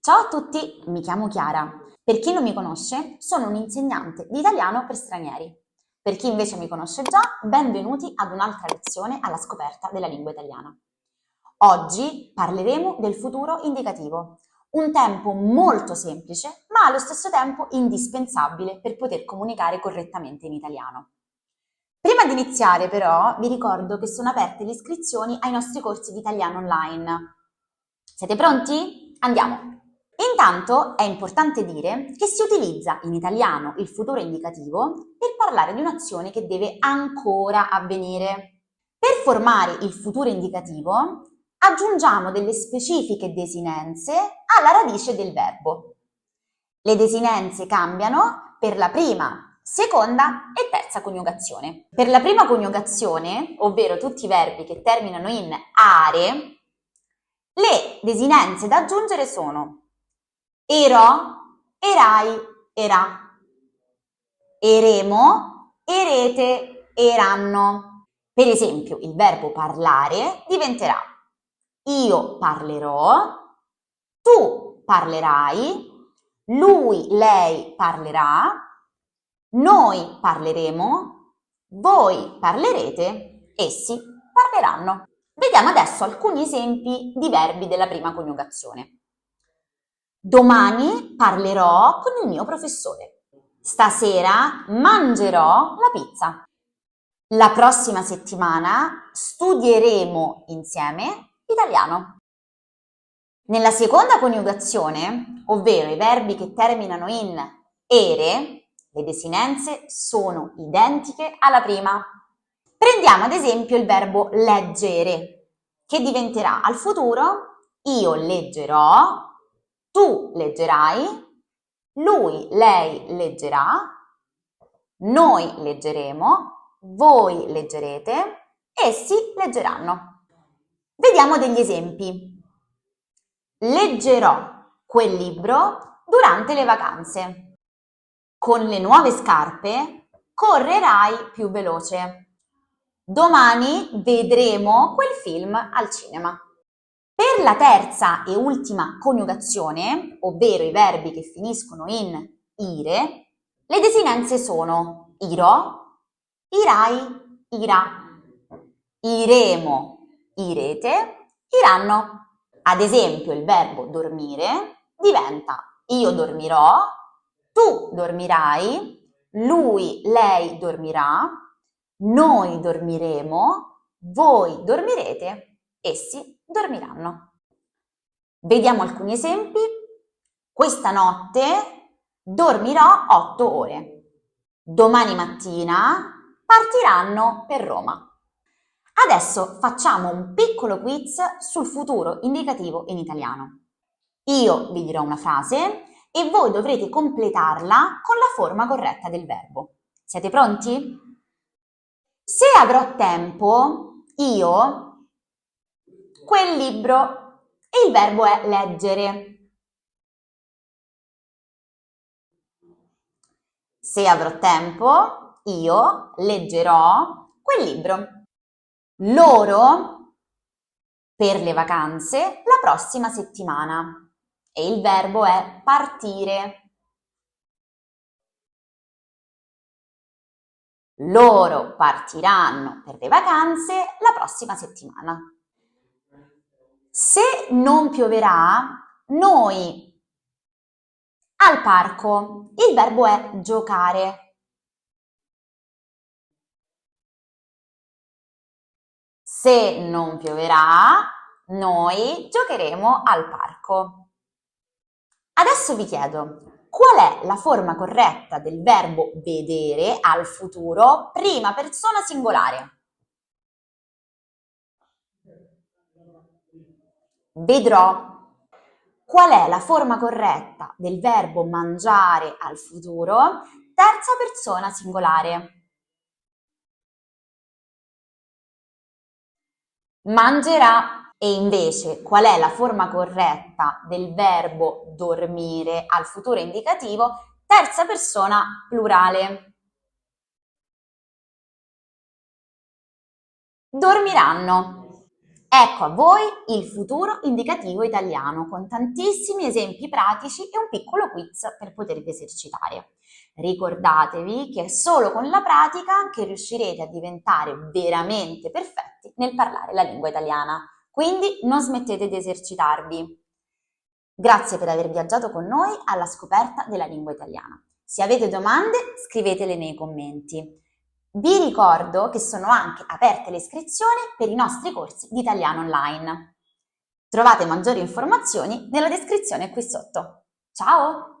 Ciao a tutti, mi chiamo Chiara. Per chi non mi conosce, sono un'insegnante di italiano per stranieri. Per chi invece mi conosce già, benvenuti ad un'altra lezione alla scoperta della lingua italiana. Oggi parleremo del futuro indicativo, un tempo molto semplice, ma allo stesso tempo indispensabile per poter comunicare correttamente in italiano. Prima di iniziare però vi ricordo che sono aperte le iscrizioni ai nostri corsi di italiano online. Siete pronti? Andiamo! Intanto è importante dire che si utilizza in italiano il futuro indicativo per parlare di un'azione che deve ancora avvenire. Per formare il futuro indicativo aggiungiamo delle specifiche desinenze alla radice del verbo. Le desinenze cambiano per la prima, seconda e terza coniugazione. Per la prima coniugazione, ovvero tutti i verbi che terminano in are, le desinenze da aggiungere sono erò, erai, erà, eremo, erete, eranno. Per esempio, il verbo parlare diventerà io parlerò, tu parlerai, lui, lei parlerà, noi parleremo, voi parlerete, essi parleranno. Vediamo adesso alcuni esempi di verbi della prima coniugazione. Domani parlerò con il mio professore. Stasera mangerò la pizza. La prossima settimana studieremo insieme italiano. Nella seconda coniugazione, ovvero i verbi che terminano in ere, le desinenze sono identiche alla prima. Prendiamo ad esempio il verbo leggere, che diventerà al futuro io leggerò, tu leggerai, lui, lei leggerà, noi leggeremo, voi leggerete, essi leggeranno. Vediamo degli esempi. Leggerò quel libro durante le vacanze. Con le nuove scarpe correrai più veloce. Domani vedremo quel film al cinema. Per la terza e ultima coniugazione, ovvero i verbi che finiscono in ire, le desinenze sono irò, irai, irà, iremo, irete, iranno. Ad esempio il verbo dormire diventa io dormirò, tu dormirai, lui, lei dormirà, noi dormiremo, voi dormirete, essi dormiranno. Vediamo alcuni esempi. Questa notte dormirò 8 ore. Domani mattina partiranno per Roma. Adesso facciamo un piccolo quiz sul futuro indicativo in italiano. Io vi dirò una frase e voi dovrete completarla con la forma corretta del verbo. Siete pronti? Se avrò tempo, io quel libro e il verbo è leggere. Se avrò tempo, io leggerò quel libro. Loro per le vacanze la prossima settimana e il verbo è partire. Loro partiranno per le vacanze la prossima settimana. Se non pioverà, noi al parco. Il verbo è giocare. Se non pioverà, noi giocheremo al parco. Adesso vi chiedo, qual è la forma corretta del verbo vedere al futuro, prima persona singolare? Vedrò. Qual è la forma corretta del verbo mangiare al futuro, terza persona singolare? Mangerà. E invece qual è la forma corretta del verbo dormire al futuro indicativo, terza persona plurale? Dormiranno. Ecco a voi il futuro indicativo italiano con tantissimi esempi pratici e un piccolo quiz per potervi esercitare. Ricordatevi che è solo con la pratica che riuscirete a diventare veramente perfetti nel parlare la lingua italiana. Quindi non smettete di esercitarvi. Grazie per aver viaggiato con noi alla scoperta della lingua italiana. Se avete domande, scrivetele nei commenti. Vi ricordo che sono anche aperte le iscrizioni per i nostri corsi di italiano online. Trovate maggiori informazioni nella descrizione qui sotto. Ciao!